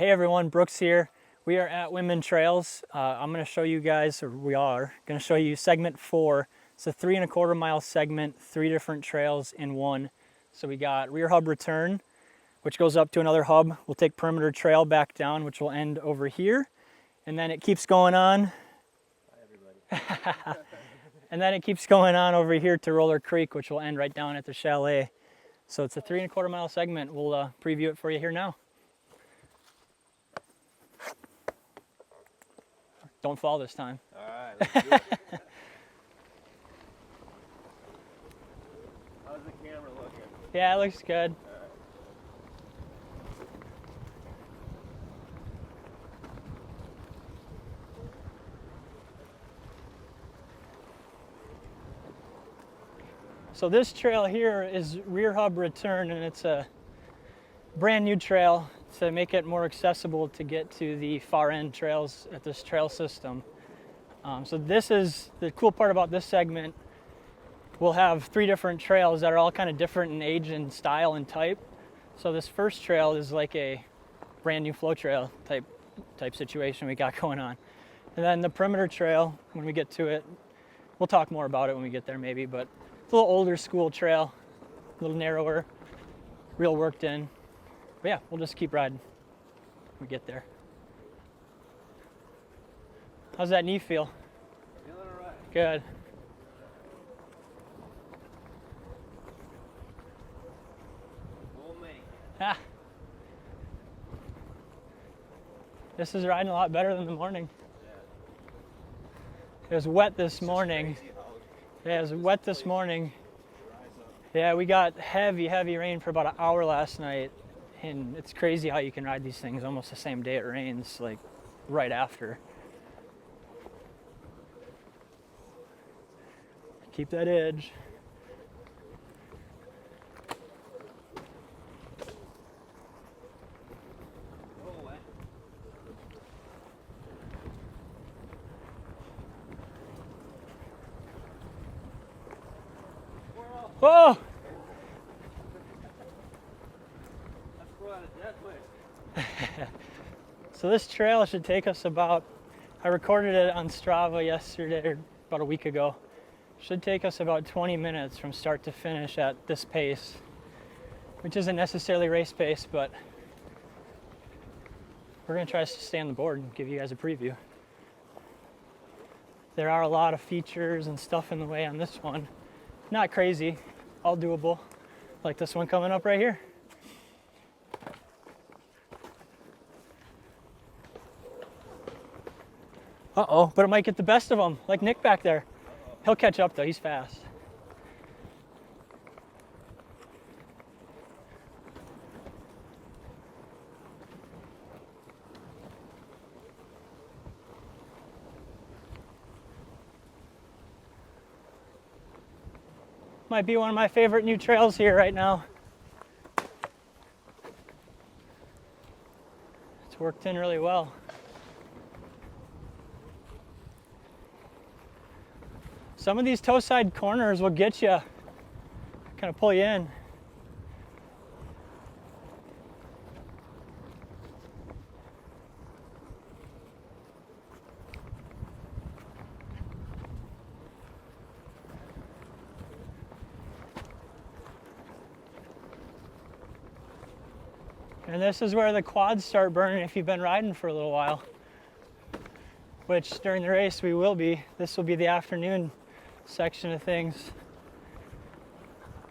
Hey everyone, Brooks here. We are at WinMan Trails. I'm going to show you guys, or we are going to show you segment 4. It's a 3¼ mile segment, 3 different trails in one. So we got rear hub return, which goes up to another hub. We'll take perimeter trail back down, which will end over here. And then it keeps going on. Hi everybody. And then it keeps going on over here to Roller Creek, which will end right down at the chalet. So it's a 3¼ mile segment. We'll preview it for you here now. Don't fall this time. All right, let's do it. How's the camera looking? Yeah, it looks good. All right. So this trail here is rear hub return, and it's a brand new trail to make it more accessible to get to the far end trails at this trail system. So this is the cool part about this segment. We'll have 3 different trails that are all kind of different in age and style and type. So this first trail is like a brand new flow trail type situation we got going on. And then the perimeter trail, when we get to it, we'll talk more about it when we get there maybe, but it's a little older school trail, a little narrower, real worked in. But yeah, we'll just keep riding when we get there. How's that knee feel? Feeling all right. Good. We'll make it. Ah. This is riding a lot better than the morning. Yeah. It was wet this morning. Crazy how Yeah, it was wet this morning. rise up. Yeah, we got heavy rain for about an hour last night. And it's crazy how you can ride these things almost the same day it rains, like right after. Keep that edge. Oh, what? Whoa! That's quite a dead weight. So this trail should take us about, I recorded it on Strava yesterday, or about a week ago. Should take us about 20 minutes from start to finish at this pace, which isn't necessarily race pace, but we're gonna try to stay on the board and give you guys a preview. There are a lot of features and stuff in the way on this one. Not crazy, all doable, like this one coming up right here. Uh-oh, but it might get the best of him, like Nick back there. He'll catch up though, he's fast. Might be one of my favorite new trails here right now. It's worked in really well. Some of these toe side corners will get you, kind of pull you in. And this is where the quads start burning if you've been riding for a little while, which during the race we will be. This will be the afternoon section of things.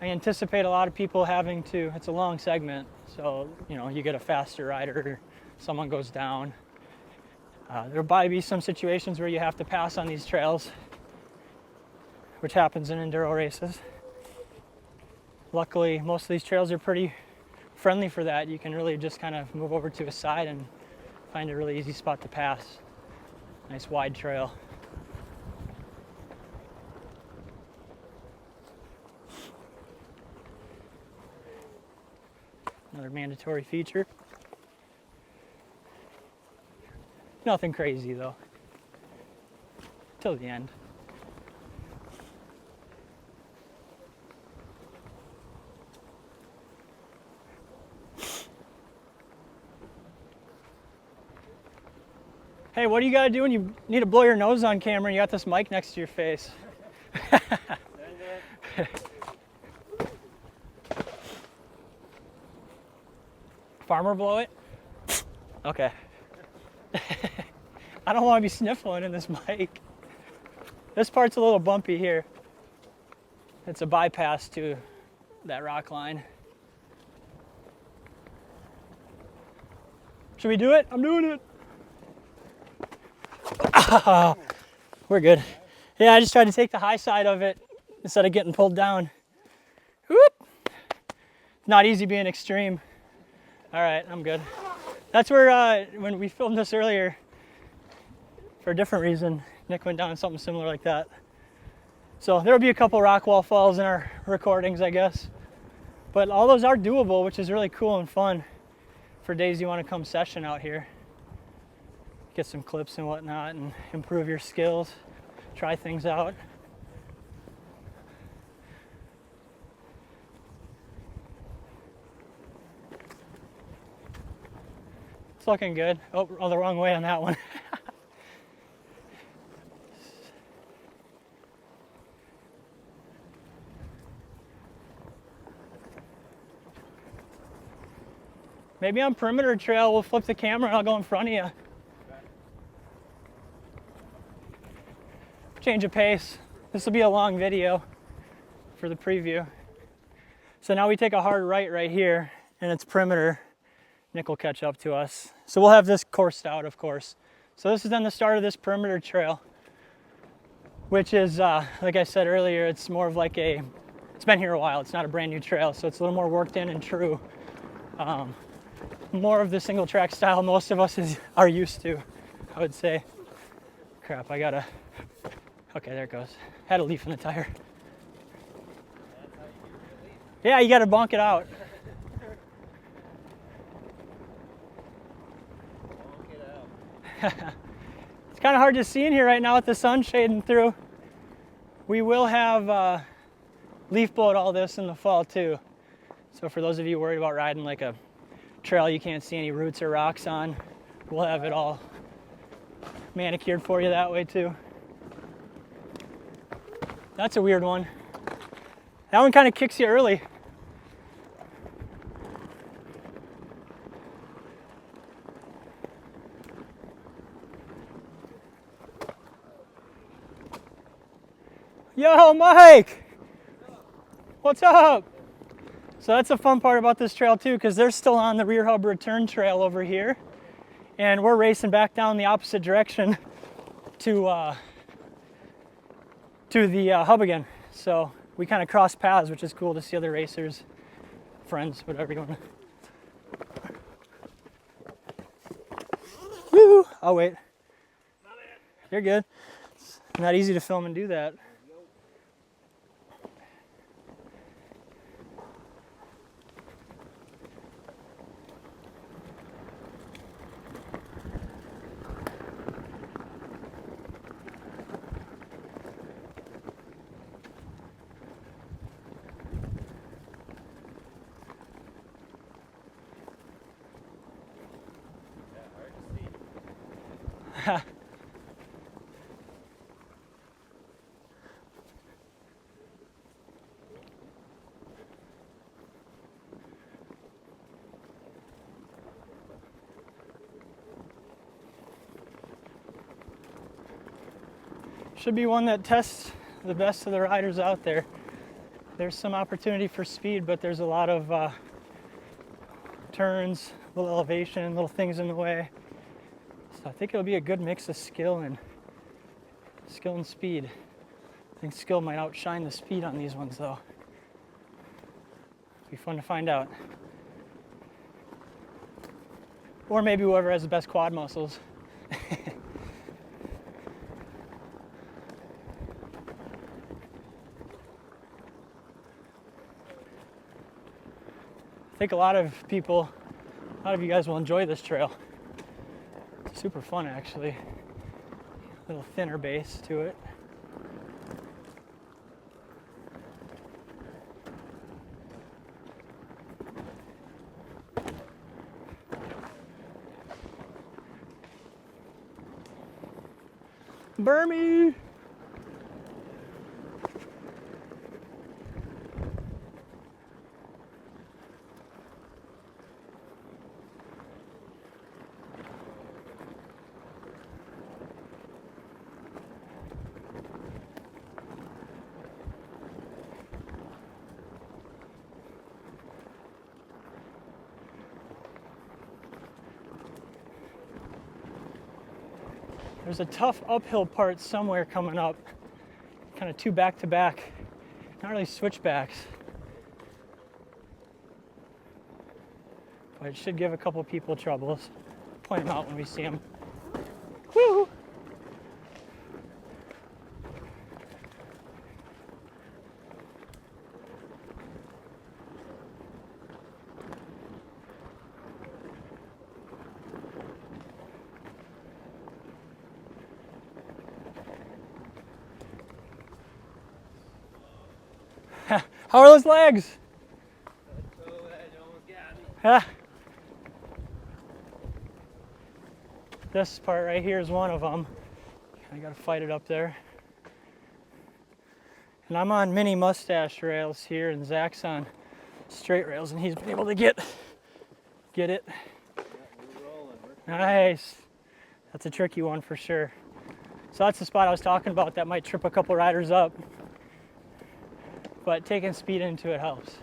I anticipate a lot of people having to, it's a long segment, so you get a faster rider, someone goes down. There'll probably be some situations where you have to pass on these trails, which happens in enduro races. Luckily, most of these trails are pretty friendly for that. You can really just kind of move over to a side and find a really easy spot to pass. Nice wide trail. Another mandatory feature. Nothing crazy though. Till the end. Hey, what do you gotta do when you need to blow your nose on camera and you got this mic next to your face? Farmer blow it? Okay. I don't want to be sniffling in this mic. This part's a little bumpy here. It's a bypass to that rock line. Should we do it? I'm doing it. We're good. Yeah, I just tried to take the high side of it instead of getting pulled down. Whoop. Not easy being extreme. All right, I'm good. That's where, when we filmed this earlier, for a different reason, Nick went down something similar like that. So there'll be a couple rock wall falls in our recordings, I guess. But all those are doable, which is really cool and fun for days you want to come session out here. Get some clips and whatnot and improve your skills, try things out. It's looking good. Oh, the wrong way on that one. Maybe on perimeter trail, we'll flip the camera and I'll go in front of you. Change of pace. This will be a long video for the preview. So now we take a hard right here and it's perimeter. Nick will catch up to us. So we'll have this coursed out, of course. So this is then the start of this perimeter trail, which is, like I said earlier, it's more of like it's been here a while. It's not a brand new trail, so it's a little more worked in and true. More of the single track style most of us are used to, I would say. Crap, okay, there it goes. Had a leaf in the tire. Yeah, you gotta bonk it out. It's kind of hard to see in here right now with the sun shading through. We will have leaf blowed all this in the fall too. So for those of you worried about riding like a trail you can't see any roots or rocks on, we'll have it all manicured for you that way too. That's a weird one. That one kind of kicks you early. Yo, Mike! What's up? So that's the fun part about this trail too, because they're still on the rear hub return trail over here. And we're racing back down the opposite direction to the hub again. So we kind of cross paths, which is cool to see other racers, friends, whatever you want to. Woo! Oh, wait. You're good. It's not easy to film and do that. Should be one that tests the best of the riders out there. There's some opportunity for speed, but there's a lot of turns, little elevation, little things in the way. So I think it'll be a good mix of skill and speed. I think skill might outshine the speed on these ones though. Be fun to find out. Or maybe whoever has the best quad muscles. I think a lot of you guys will enjoy this trail. It's super fun actually. A little thinner base to it. Bermy! There's a tough uphill part somewhere coming up. Kind of two back-to-back, not really switchbacks. But it should give a couple people troubles. Point them out when we see them. Woo! How are those legs? Oh, that almost got me. Huh? This part right here is one of them. I gotta fight it up there. And I'm on mini mustache rails here, and Zach's on straight rails, and he's been able to get it. Yeah, we're rolling. Nice. That's a tricky one for sure. So that's the spot I was talking about that might trip a couple riders up. But taking speed into it helps.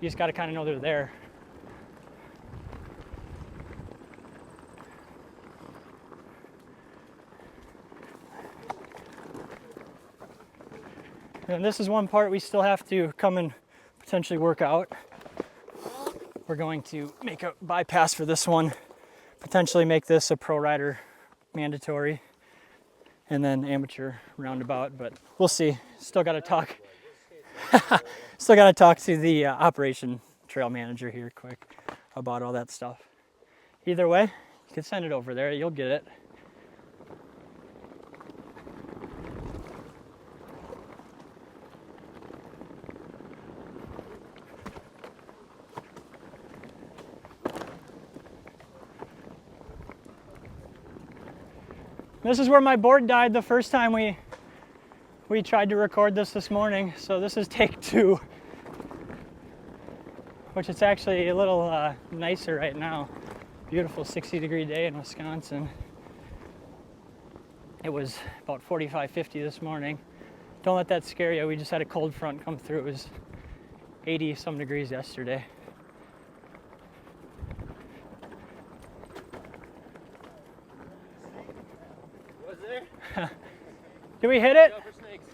You just got to kind of know they're there. And this is one part we still have to come and potentially work out. We're going to make a bypass for this one, potentially make this a pro rider mandatory, and then amateur roundabout, but we'll see. Still got to talk. Still got to talk to the operation trail manager here quick about all that stuff. Either way, you can send it over there. You'll get it. This is where my board died the first time we tried to record this morning, so this is take 2, which it's actually a little nicer right now. Beautiful 60-degree day in Wisconsin. It was about 45, 50 this morning. Don't let that scare you. We just had a cold front come through. It was 80 some degrees yesterday. Was there? Did we hit it? Go for snakes.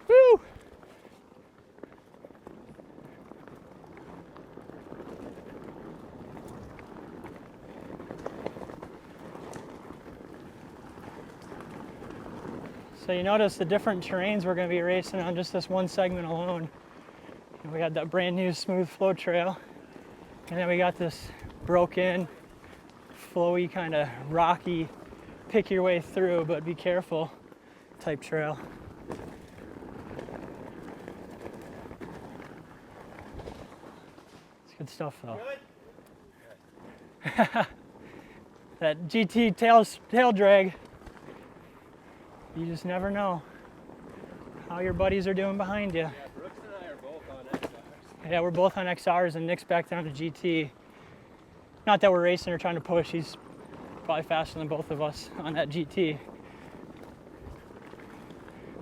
Woo! So you notice the different terrains we're going to be racing on just this one segment alone. And we got that brand new smooth flow trail, and then we got this broken, flowy, kind of rocky, pick your way through, but be careful type trail. It's good stuff though. Good? That GT tail drag. You just never know how your buddies are doing behind you. Yeah, Brooks and I are both on XRs. Yeah, we're both on XRs and Nick's back down to GT. Not that we're racing or trying to push. He's probably faster than both of us on that GT.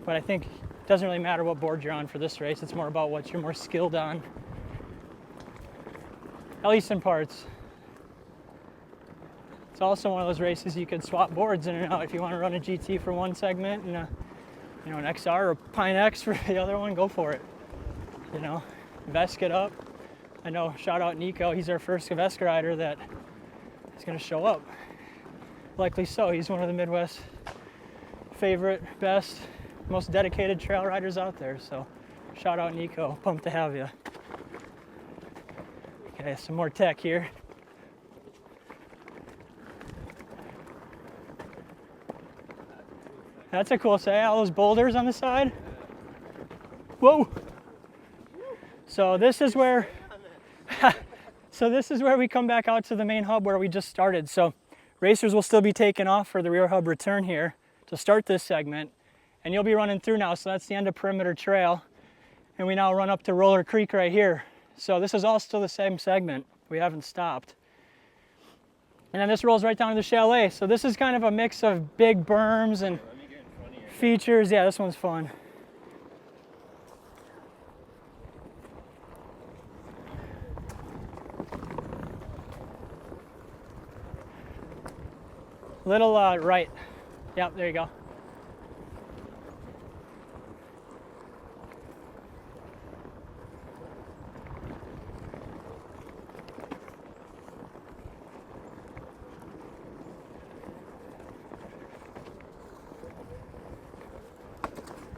But I think it doesn't really matter what board you're on for this race. It's more about what you're more skilled on. At least in parts. It's also one of those races you could swap boards in and out. If you want to run a GT for one segment and an XR or Pine X for the other one, go for it. Vest it up. I know, shout out Nico, he's our first Vesk rider that is going to show up. Likely so, he's one of the Midwest favorite, best, most dedicated trail riders out there. So shout out Nico, pumped to have you. Okay, some more tech here. That's a cool say. All those boulders on the side. Whoa. So this is where we come back out to the main hub where we just started. So racers will still be taking off for the rear hub return here to start this segment. And you'll be running through now. So that's the end of Perimeter Trail. And we now run up to Roller Creek right here. So this is all still the same segment. We haven't stopped. And then this rolls right down to the chalet. So this is kind of a mix of big berms and features. Yeah, this one's fun. Little right. Yep, there you go.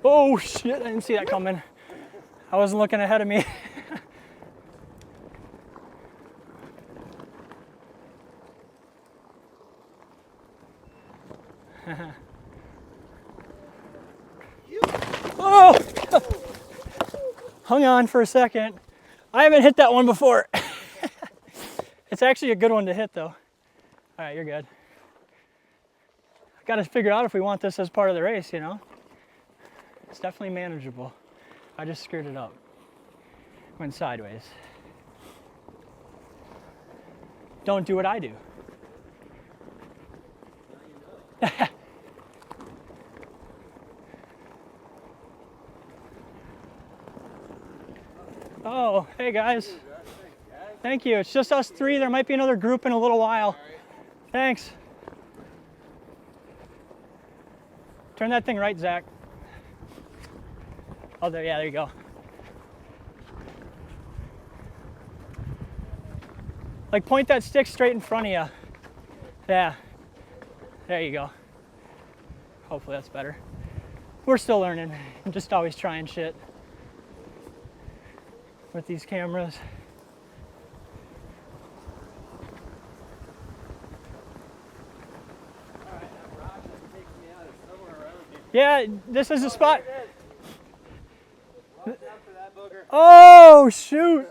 Oh shit, I didn't see that coming. I wasn't looking ahead of me. Oh! Hung on for a second. I haven't hit that one before. It's actually a good one to hit though. All right, you're good. I got to figure out if we want this as part of the race, you know? It's definitely manageable. I just screwed it up. Went sideways. Don't do what I do. Oh, hey guys. Thank you. It's just us three. There might be another group in a little while. Thanks. Turn that thing right, Zach. Oh, there, yeah, there you go. Like point that stick straight in front of you. Yeah, there you go. Hopefully that's better. We're still learning. I'm just always trying shit with these cameras. Yeah, this is a spot. Oh, shoot.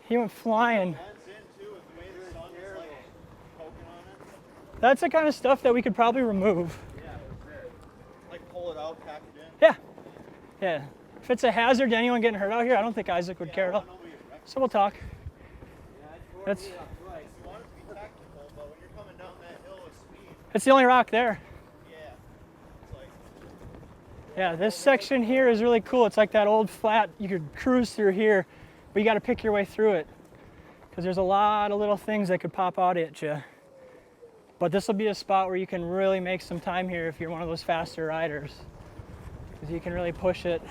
He went flying. That's the kind of stuff that we could probably remove. Yeah, like pull it out, pack it in. Yeah. Yeah. If it's a hazard to anyone getting hurt out here, I don't think Isaac would care at all. So we'll talk. That's, it's the only rock there. Yeah, this section here is really cool. It's like that old flat, you could cruise through here, but you got to pick your way through it because there's a lot of little things that could pop out at you. But this will be a spot where you can really make some time here if you're one of those faster riders, because you can really push it.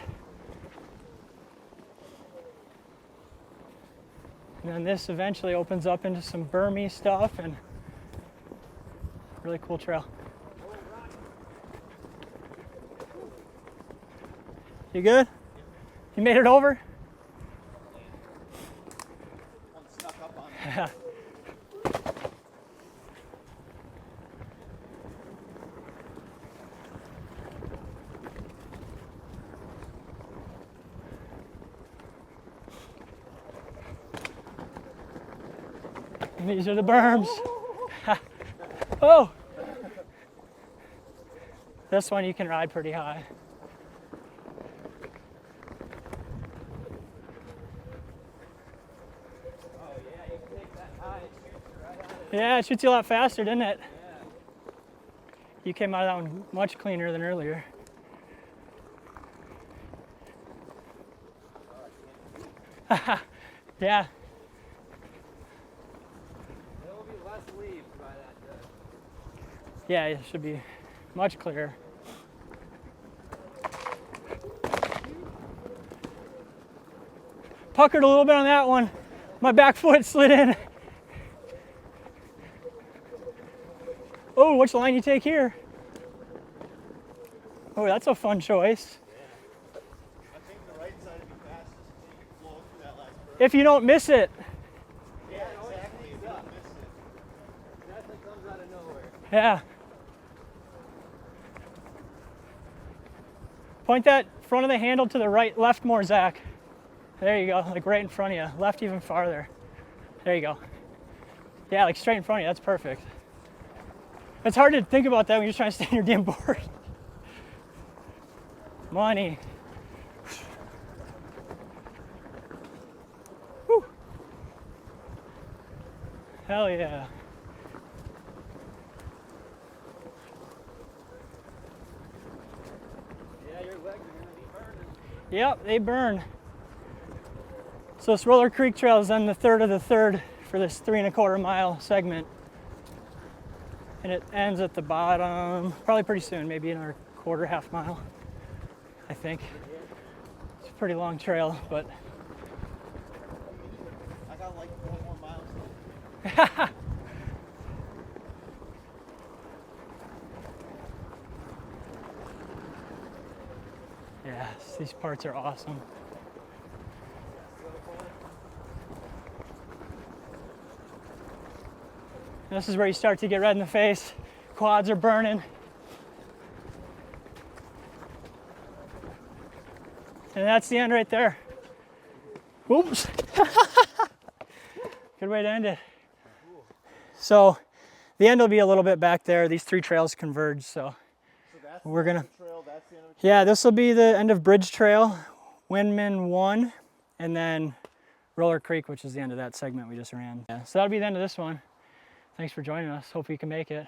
And then this eventually opens up into some bermy stuff and really cool trail. You good? You made it over? I'm stuck up on it. And these are the berms. Oh! This one you can ride pretty high. Yeah, it shoots you a lot faster, doesn't it? Yeah. You came out of that one much cleaner than earlier. Yeah. There will be less leaves by that time. Yeah, it should be much clearer. Puckered a little bit on that one. My back foot slid in. Oh, which line you take here? Oh, that's a fun choice. Yeah. I think the right side would be fastest so you can flow through that last berm. If you don't miss it. Yeah, exactly. If you don't miss it. Nothing comes out of nowhere. Yeah. Point that front of the handle to the right, left more, Zach. There you go, like right in front of you. Left even farther. There you go. Yeah, like straight in front of you, that's perfect. It's hard to think about that when you're trying to stay on your damn board. Money. Whew. Hell yeah. Yeah, your legs are gonna be burning. Yep, they burn. So this Roller Creek Trail is then the third of the third for this 3¼ mile segment. And it ends at the bottom, probably pretty soon, maybe another quarter, half mile, I think. It's a pretty long trail, but. I got like 4 more miles. Yes, these parts are awesome. This is where you start to get red in the face. Quads are burning. And that's the end right there. Oops. Good way to end it. So the end will be a little bit back there. These 3 trails converge, so That's we're gonna. trail. That's the end of it. Yeah, this will be the end of Bridge Trail, WinMan 1, and then Roller Creek, which is the end of that segment we just ran. Yeah, so that'll be the end of this one. Thanks for joining us. Hope you can make it.